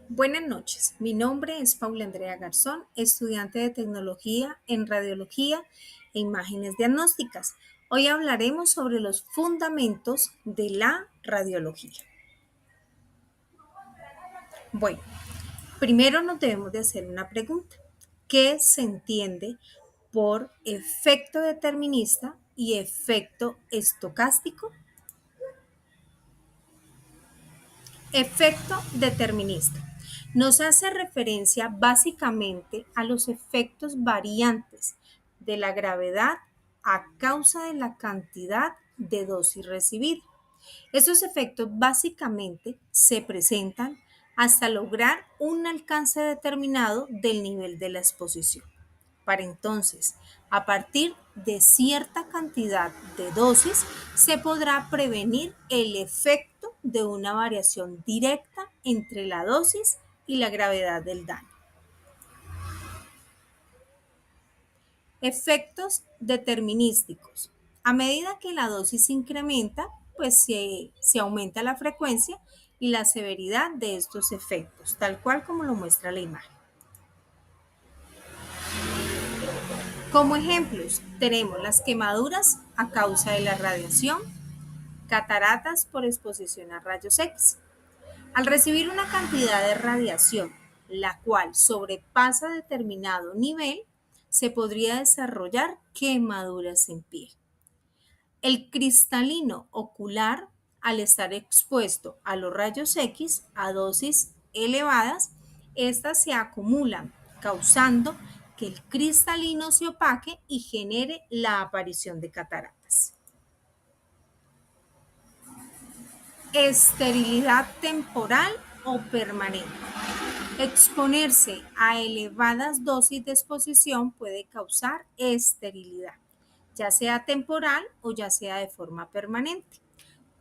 Buenas noches, mi nombre es Paula Andrea Garzón, estudiante de tecnología en radiología e imágenes diagnósticas. Hoy hablaremos sobre los fundamentos de la radiología. Bueno, primero nos debemos de hacer una pregunta. ¿Qué se entiende por efecto determinista y efecto estocástico? Efecto determinista. Nos hace referencia básicamente a los efectos variantes de la gravedad a causa de la cantidad de dosis recibida. Esos efectos básicamente se presentan hasta lograr un alcance determinado del nivel de la exposición. Para entonces, a partir de cierta cantidad de dosis, se podrá prevenir el efecto de una variación directa entre la dosis y la gravedad del daño. Efectos determinísticos. A medida que la dosis incrementa, pues se aumenta la frecuencia y la severidad de estos efectos, tal cual como lo muestra la imagen. Como ejemplos, tenemos las quemaduras a causa de la radiación, cataratas por exposición a rayos X. Al recibir una cantidad de radiación, la cual sobrepasa determinado nivel, se podría desarrollar quemaduras en piel. El cristalino ocular, al estar expuesto a los rayos X a dosis elevadas, estas se acumulan, causando que el cristalino se opaque y genere la aparición de cataratas. Esterilidad temporal o permanente. Exponerse a elevadas dosis de exposición puede causar esterilidad, ya sea temporal o ya sea de forma permanente.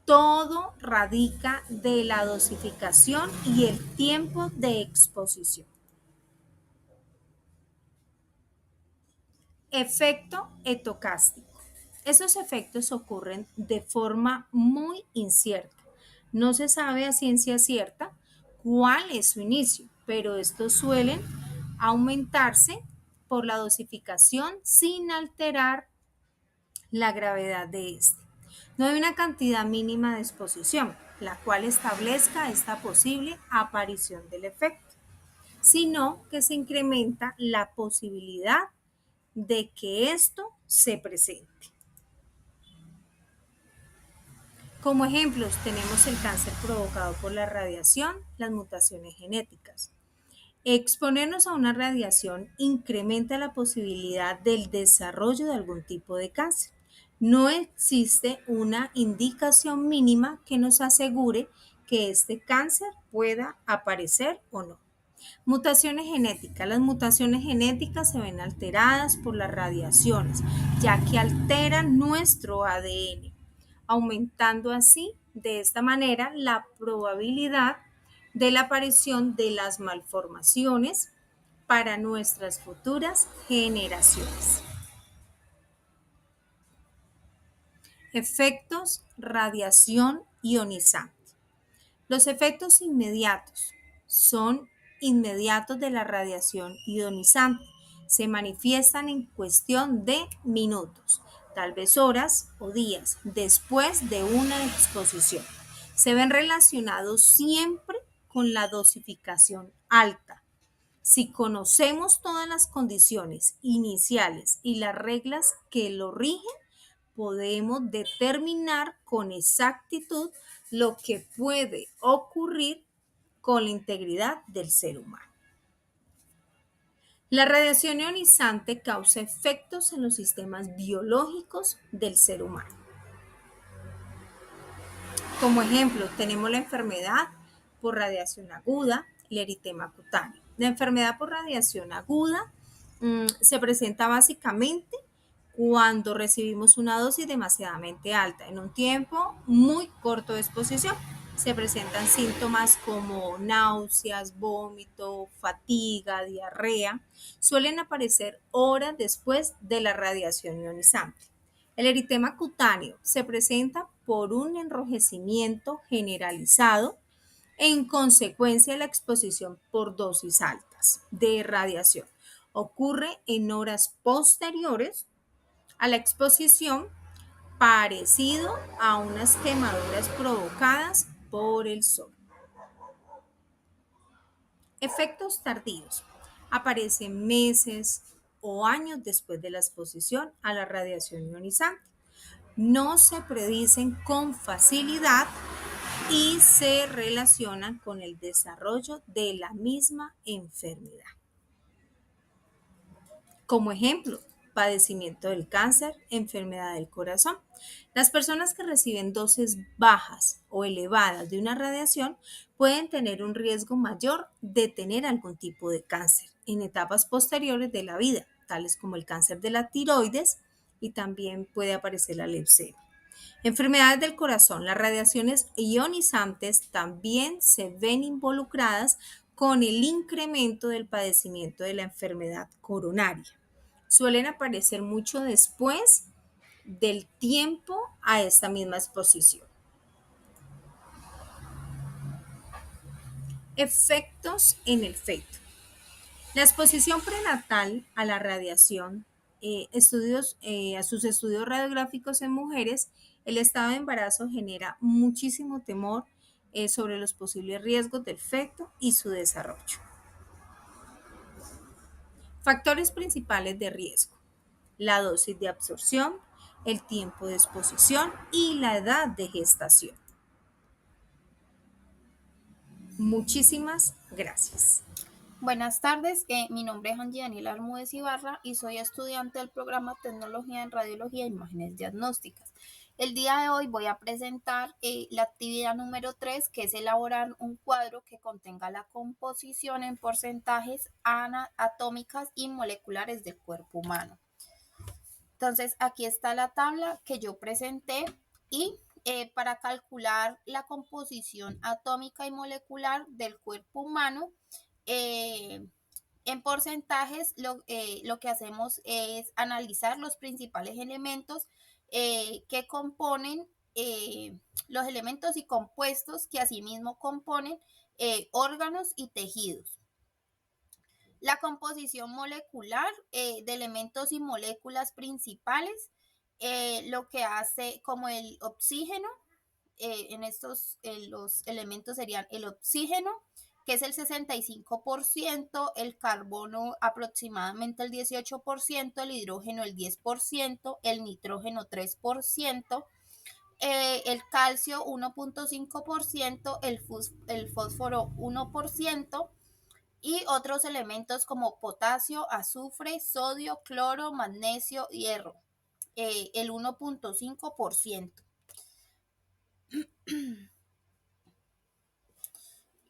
Todo radica de la dosificación y el tiempo de exposición. Efecto etocástico. Esos efectos ocurren de forma muy incierta. No se sabe a ciencia cierta cuál es su inicio, pero estos suelen aumentarse por la dosificación sin alterar la gravedad de este. No hay una cantidad mínima de exposición, la cual establezca esta posible aparición del efecto, sino que se incrementa la posibilidad de que esto se presente. Como ejemplos tenemos el cáncer provocado por la radiación, las mutaciones genéticas. Exponernos a una radiación incrementa la posibilidad del desarrollo de algún tipo de cáncer. No existe una indicación mínima que nos asegure que este cáncer pueda aparecer o no. Mutaciones genéticas. Las mutaciones genéticas se ven alteradas por las radiaciones, ya que alteran nuestro ADN, aumentando así de esta manera la probabilidad de la aparición de las malformaciones para nuestras futuras generaciones. Efectos radiación ionizante. Los efectos inmediatos son inmediatos de la radiación ionizante. Se manifiestan en cuestión de minutos, tal vez horas o días después de una exposición. Se ven relacionados siempre con la dosificación alta. Si conocemos todas las condiciones iniciales y las reglas que lo rigen, podemos determinar con exactitud lo que puede ocurrir con la integridad del ser humano. La radiación ionizante causa efectos en los sistemas biológicos del ser humano. Como ejemplo, tenemos la enfermedad por radiación aguda, el eritema cutáneo. La enfermedad por radiación aguda se presenta básicamente cuando recibimos una dosis demasiadamente alta en un tiempo muy corto de exposición. Se presentan síntomas como náuseas, vómito, fatiga, diarrea. Suelen aparecer horas después de la radiación ionizante. El eritema cutáneo se presenta por un enrojecimiento generalizado en consecuencia de la exposición por dosis altas de radiación. Ocurre en horas posteriores a la exposición, parecido a unas quemaduras provocadas por el sol. Efectos tardíos. Aparecen meses o años después de la exposición a la radiación ionizante. No se predicen con facilidad y se relacionan con el desarrollo de la misma enfermedad. Como ejemplo, padecimiento del cáncer, enfermedad del corazón. Las personas que reciben dosis bajas o elevadas de una radiación pueden tener un riesgo mayor de tener algún tipo de cáncer en etapas posteriores de la vida, tales como el cáncer de la tiroides, y también puede aparecer la leucemia. Enfermedades del corazón. Las radiaciones ionizantes también se ven involucradas con el incremento del padecimiento de la enfermedad coronaria. Suelen aparecer mucho después del tiempo a esta misma exposición. Efectos en el feto. La exposición prenatal a la radiación, a sus estudios radiográficos en mujeres, el estado de embarazo genera muchísimo temor sobre los posibles riesgos del feto y su desarrollo. Factores principales de riesgo: la dosis de absorción, el tiempo de exposición y la edad de gestación. Muchísimas gracias. Buenas tardes, mi nombre es Angie Daniela Armúdez Ibarra y soy estudiante del programa Tecnología en Radiología e Imágenes Diagnósticas. El día de hoy voy a presentar la actividad número 3, que es elaborar un cuadro que contenga la composición en porcentajes atómicas y moleculares del cuerpo humano. Entonces, aquí está la tabla que yo presenté y para calcular la composición atómica y molecular del cuerpo humano, en porcentajes, lo que hacemos es analizar los principales elementos que componen los elementos y compuestos que asimismo componen órganos y tejidos. La composición molecular de elementos y moléculas principales, lo que hace como el oxígeno, los elementos serían el oxígeno, que es el 65%, el carbono aproximadamente el 18%, el hidrógeno el 10%, el nitrógeno 3%, el calcio 1.5%, el fósforo 1%, y otros elementos como potasio, azufre, sodio, cloro, magnesio, hierro, el 1.5%.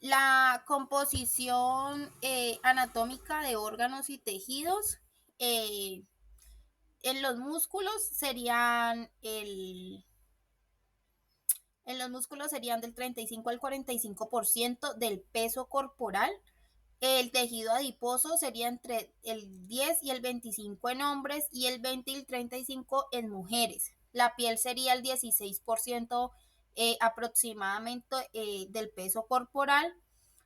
La composición anatómica de órganos y tejidos, en los músculos serían en los músculos serían del 35 al 45% del peso corporal. El tejido adiposo sería entre el 10 y el 25 en hombres y el 20 y el 35 en mujeres. La piel sería el 16% aproximadamente del peso corporal.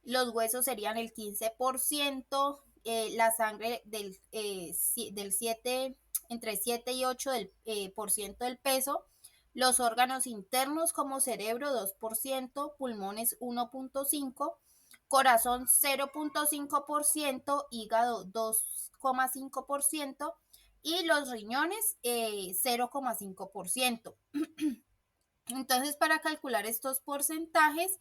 Los huesos serían el 15%, la sangre del 7, entre 7 y 8 por ciento del peso. Los órganos internos como cerebro 2%, pulmones 1.5%, corazón 0.5%, hígado 2.5% y los riñones 0.5%. Entonces, para calcular estos porcentajes,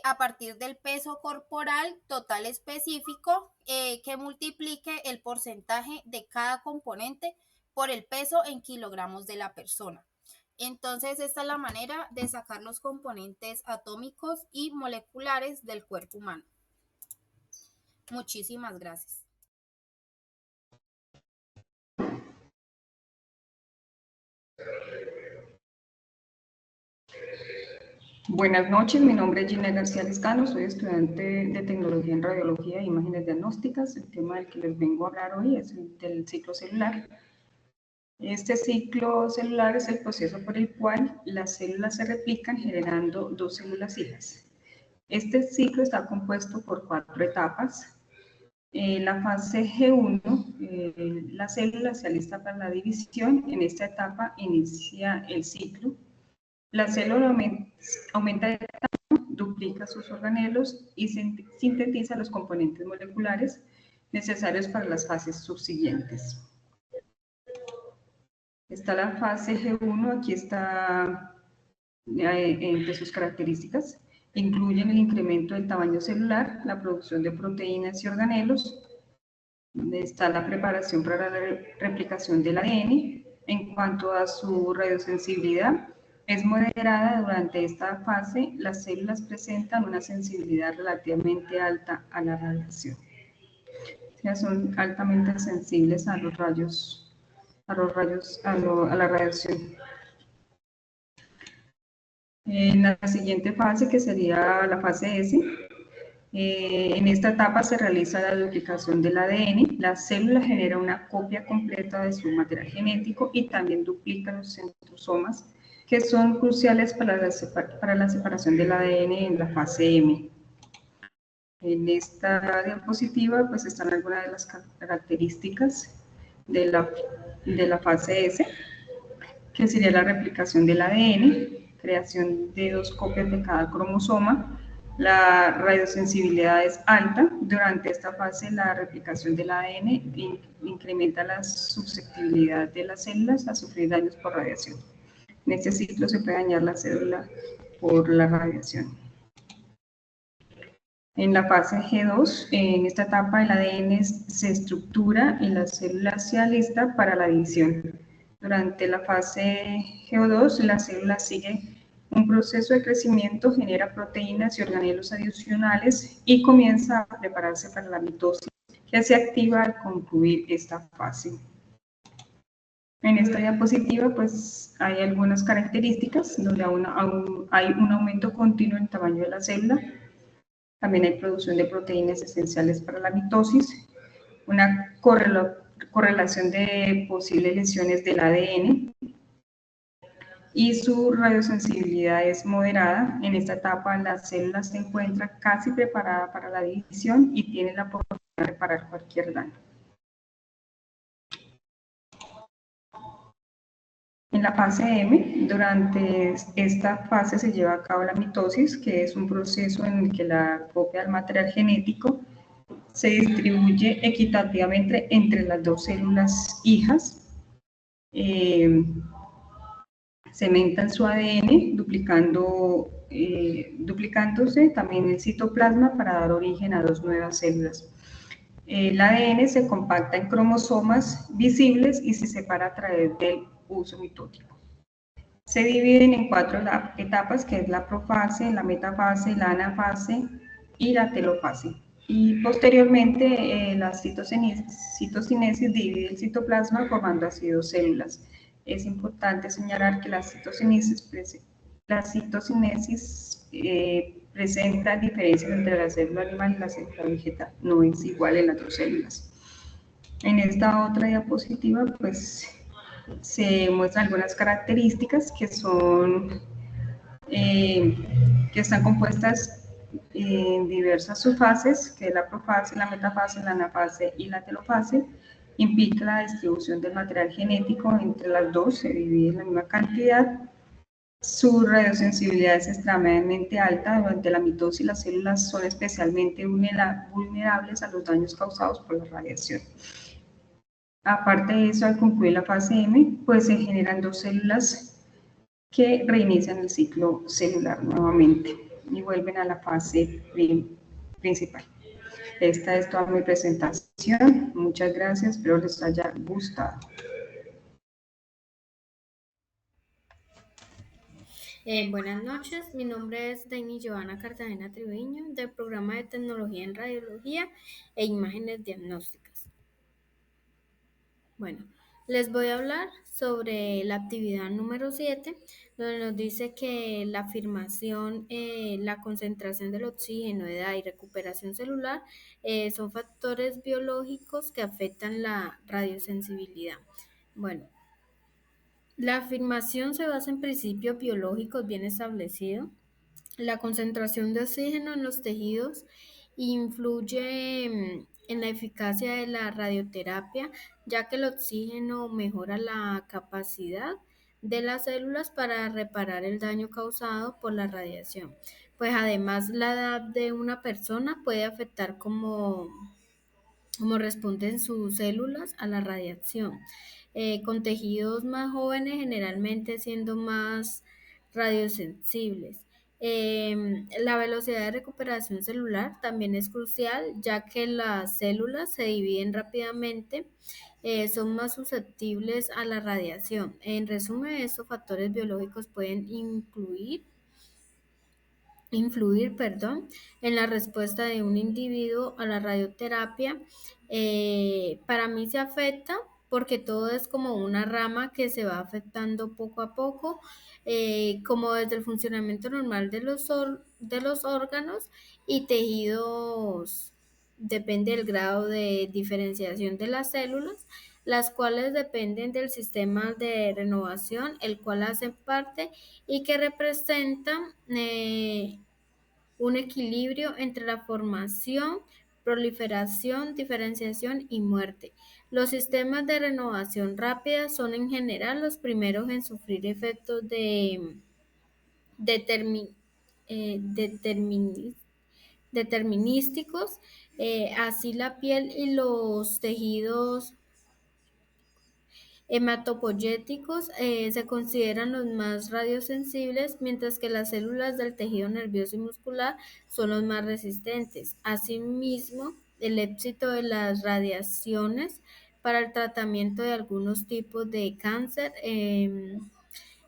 a partir del peso corporal total específico, que multiplique el porcentaje de cada componente por el peso en kilogramos de la persona. Entonces, esta es la manera de sacar los componentes atómicos y moleculares del cuerpo humano. Muchísimas gracias. Buenas noches, mi nombre es Gina García Lescano, soy estudiante de Tecnología en Radiología e Imágenes Diagnósticas. El tema del que les vengo a hablar hoy es el del ciclo celular. Este ciclo celular es el proceso por el cual las células se replican generando dos células hijas. Este ciclo está compuesto por 4 etapas. La fase G1, la célula se alista para la división. En esta etapa inicia el ciclo. La célula aumenta de tamaño, duplica sus organelos y sintetiza los componentes moleculares necesarios para las fases subsiguientes. Está la fase G1, aquí está entre sus características. Incluyen el incremento del tamaño celular, la producción de proteínas y organelos. Está la preparación para la replicación del ADN. En cuanto a su radiosensibilidad, es moderada. Durante esta fase, las células presentan una sensibilidad relativamente alta a la radiación. O sea, son altamente sensibles a los rayos, a la radiación. En la siguiente fase, que sería la fase S, en esta etapa se realiza la duplicación del ADN. La célula genera una copia completa de su material genético y también duplica los centrosomas, que son cruciales para la separación del ADN en la fase M. En esta diapositiva pues están algunas de las características de la fase S, que sería la replicación del ADN, creación de 2 copias de cada cromosoma. La radiosensibilidad es alta. Durante esta fase, la replicación del ADN incrementa la susceptibilidad de las células a sufrir daños por radiación. En este ciclo se puede dañar la célula por la radiación. En la fase G2, en esta etapa el ADN se estructura y la célula se alista para la división. Durante la fase G2, la célula sigue un proceso de crecimiento, genera proteínas y organelos adicionales y comienza a prepararse para la mitosis, que se activa al concluir esta fase. En esta diapositiva pues hay algunas características donde aún hay un aumento continuo en el tamaño de la célula. También hay producción de proteínas esenciales para la mitosis, una correlación de posibles lesiones del ADN y su radiosensibilidad es moderada. En esta etapa la célula se encuentra casi preparada para la división y tiene la oportunidad de reparar cualquier daño. En la fase M, durante esta fase se lleva a cabo la mitosis, que es un proceso en el que la copia del material genético se distribuye equitativamente entre las 2 células hijas. Cementan su ADN, duplicándose también el citoplasma para dar origen a 2 nuevas células. El ADN se compacta en cromosomas visibles y se separa a través del uso mitótico. Se dividen en 4 etapas, que es la profase, la metafase, la anafase y la telofase. Y posteriormente la citocinesis divide el citoplasma formando así 2 células. Es importante señalar que la citocinesis presenta diferencias entre la célula animal y la célula vegetal, no es igual en las 2 células. En esta otra diapositiva pues se muestran algunas características que están compuestas en diversas subfases, que es la profase, la metafase, la anafase y la telofase. Implica la distribución del material genético entre las 2, se divide en la misma cantidad. Su radiosensibilidad es extremadamente alta. Durante la mitosis las células son especialmente vulnerables a los daños causados por la radiación. Aparte de eso, al concluir la fase M, pues se generan 2 células que reinician el ciclo celular nuevamente y vuelven a la fase principal. Esta es toda mi presentación. Muchas gracias, espero les haya gustado. Buenas noches, mi nombre es Denis Giovanna Cartagena Triviño, del programa de Tecnología en Radiología e Imágenes Diagnósticas. Bueno, les voy a hablar sobre la actividad número 7, donde nos dice que la afirmación, la concentración del oxígeno, edad y recuperación celular son factores biológicos que afectan la radiosensibilidad. Bueno, la afirmación se basa en principios biológicos bien establecidos La concentración de oxígeno en los tejidos influye en la eficacia de la radioterapia, ya que el oxígeno mejora la capacidad de las células para reparar el daño causado por la radiación. Pues además la edad de una persona puede afectar cómo responden sus células a la radiación, con tejidos más jóvenes generalmente siendo más radiosensibles. La velocidad de recuperación celular también es crucial, ya que las células se dividen rápidamente, son más susceptibles a la radiación. En resumen, estos factores biológicos pueden influir, en la respuesta de un individuo a la radioterapia. Para mí se afecta porque todo es como una rama que se va afectando poco a poco, como desde el funcionamiento normal de los órganos y tejidos, depende del grado de diferenciación de las células, las cuales dependen del sistema de renovación, el cual hacen parte y que representan un equilibrio entre la formación, proliferación, diferenciación y muerte. Los sistemas de renovación rápida son en general los primeros en sufrir efectos determi- determini- determinísticos, así la piel y los tejidos hematopoyéticos se consideran los más radiosensibles, mientras que las células del tejido nervioso y muscular son los más resistentes. Asimismo, el éxito de las radiaciones para el tratamiento de algunos tipos de cáncer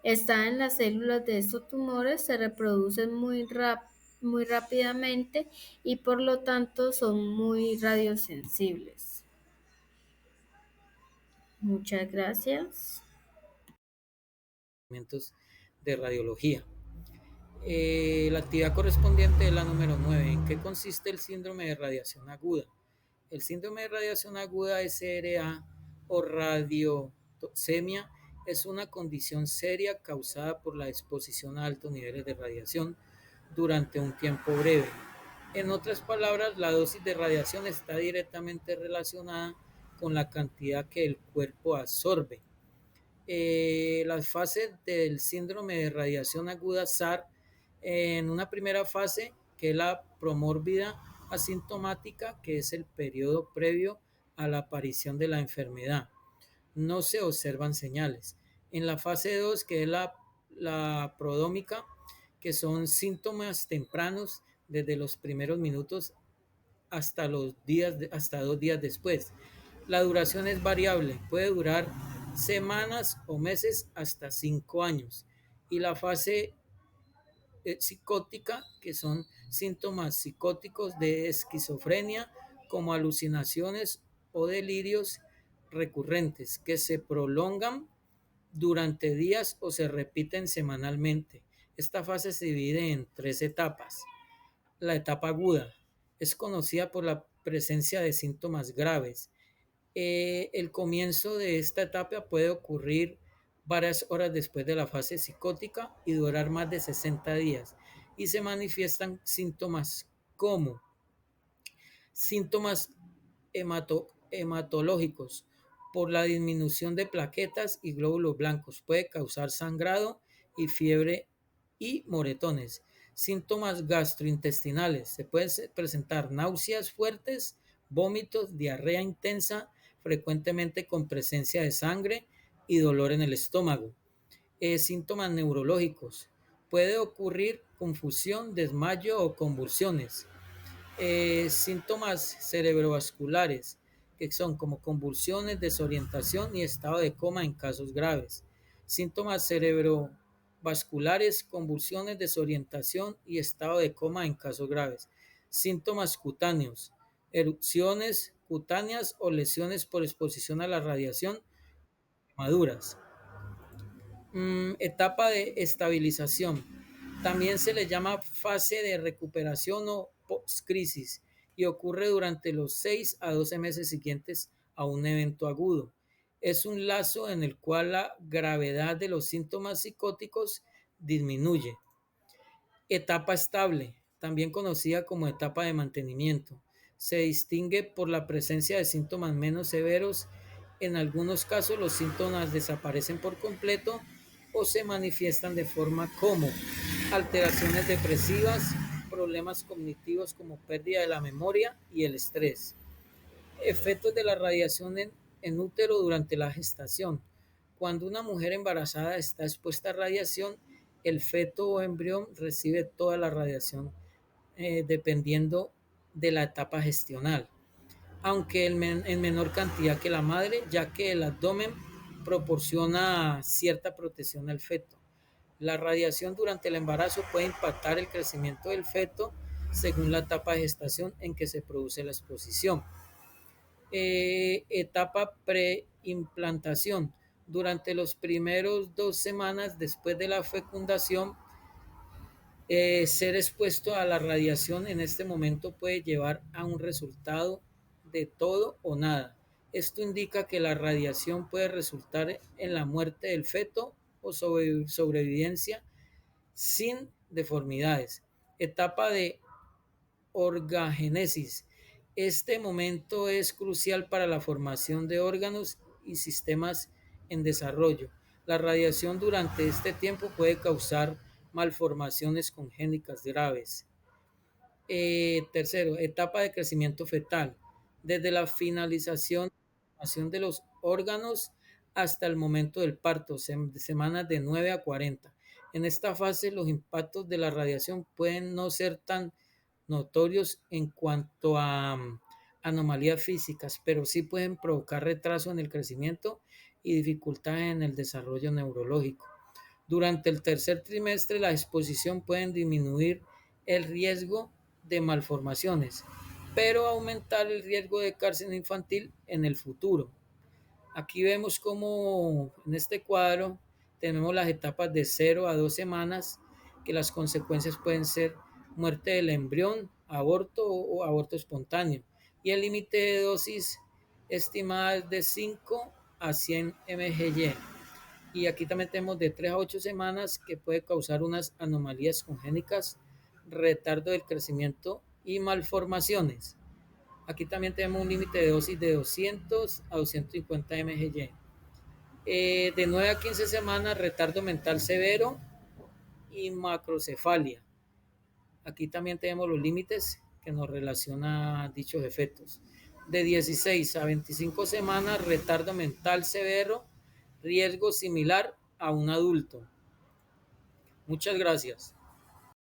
está en las células de estos tumores, se reproducen muy rápidamente y por lo tanto son muy radiosensibles. Muchas gracias. De radiología. La actividad correspondiente es la número 9. ¿En qué consiste el síndrome de radiación aguda? El síndrome de radiación aguda SRA o radiotoxemia es una condición seria causada por la exposición a altos niveles de radiación durante un tiempo breve. En otras palabras, la dosis de radiación está directamente relacionada con la cantidad que el cuerpo absorbe. Las fases del síndrome de radiación aguda SAR, en una primera fase, que es la promórbida asintomática, que es el periodo previo a la aparición de la enfermedad. No se observan señales. En la fase 2, que es la prodrómica, que son síntomas tempranos desde los primeros minutos hasta 2 días después. La duración es variable, puede durar semanas o meses hasta 5 años. Y la fase psicótica, que son síntomas psicóticos de esquizofrenia, como alucinaciones o delirios recurrentes, que se prolongan durante días o se repiten semanalmente. Esta fase se divide en 3 etapas. La etapa aguda es conocida por la presencia de síntomas graves. El comienzo de esta etapa puede ocurrir varias horas después de la fase psicótica y durar más de 60 días, y se manifiestan síntomas como síntomas hematológicos por la disminución de plaquetas y glóbulos blancos. Puede causar sangrado y fiebre y moretones. Síntomas gastrointestinales. Se pueden presentar náuseas fuertes, vómitos, diarrea intensa, frecuentemente con presencia de sangre y dolor en el estómago. Síntomas neurológicos. Puede ocurrir confusión, desmayo o convulsiones. Síntomas cerebrovasculares, que son como convulsiones, desorientación y estado de coma en casos graves. Síntomas cerebrovasculares, convulsiones, desorientación y estado de coma en casos graves. Síntomas cutáneos, erupciones cutáneas o lesiones por exposición a la radiación maduras. Etapa de estabilización. También se le llama fase de recuperación o post-crisis, y ocurre durante los 6 a 12 meses siguientes a un evento agudo. Es un lazo en el cual la gravedad de los síntomas psicóticos disminuye. Etapa estable, también conocida como etapa de mantenimiento. Se distingue por la presencia de síntomas menos severos. En algunos casos los síntomas desaparecen por completo o se manifiestan de forma como alteraciones depresivas, problemas cognitivos como pérdida de la memoria y el estrés. Efectos de la radiación en útero durante la gestación. Cuando una mujer embarazada está expuesta a radiación, el feto o embrión recibe toda la radiación dependiendo de la etapa gestional, aunque en menor cantidad que la madre, ya que el abdomen proporciona cierta protección al feto. La radiación durante el embarazo puede impactar el crecimiento del feto según la etapa de gestación en que se produce la exposición. Etapa preimplantación. Durante los primeros 2 semanas después de la fecundación, ser expuesto a la radiación en este momento puede llevar a un resultado de todo o nada. Esto indica que la radiación puede resultar en la muerte del feto o sobrevivencia sin deformidades. Etapa de orgagénesis. Este momento es crucial para la formación de órganos y sistemas en desarrollo. La radiación durante este tiempo puede causar malformaciones congénitas graves. Tercero, etapa de crecimiento fetal. Desde la finalización de los órganos hasta el momento del parto, semanas de 9 a 40. En esta fase, los impactos de la radiación pueden no ser tan notorios en cuanto a anomalías físicas, pero sí pueden provocar retraso en el crecimiento y dificultades en el desarrollo neurológico. Durante el tercer trimestre, la exposición puede disminuir el riesgo de malformaciones, pero aumentar el riesgo de cáncer infantil en el futuro. Aquí vemos cómo en este cuadro tenemos las etapas de 0 a 2 semanas, que las consecuencias pueden ser muerte del embrión, aborto o aborto espontáneo. Y el límite de dosis estimada es de 5 a 100 mg. Y aquí también tenemos de 3 a 8 semanas, que puede causar unas anomalías congénitas, retardo del crecimiento y malformaciones. Aquí también tenemos un límite de dosis de 200 a 250 mg. De 9 a 15 semanas, retardo mental severo y macrocefalia. Aquí también tenemos los límites que nos relacionan dichos efectos. De 16 a 25 semanas, retardo mental severo, riesgo similar a un adulto. Muchas gracias.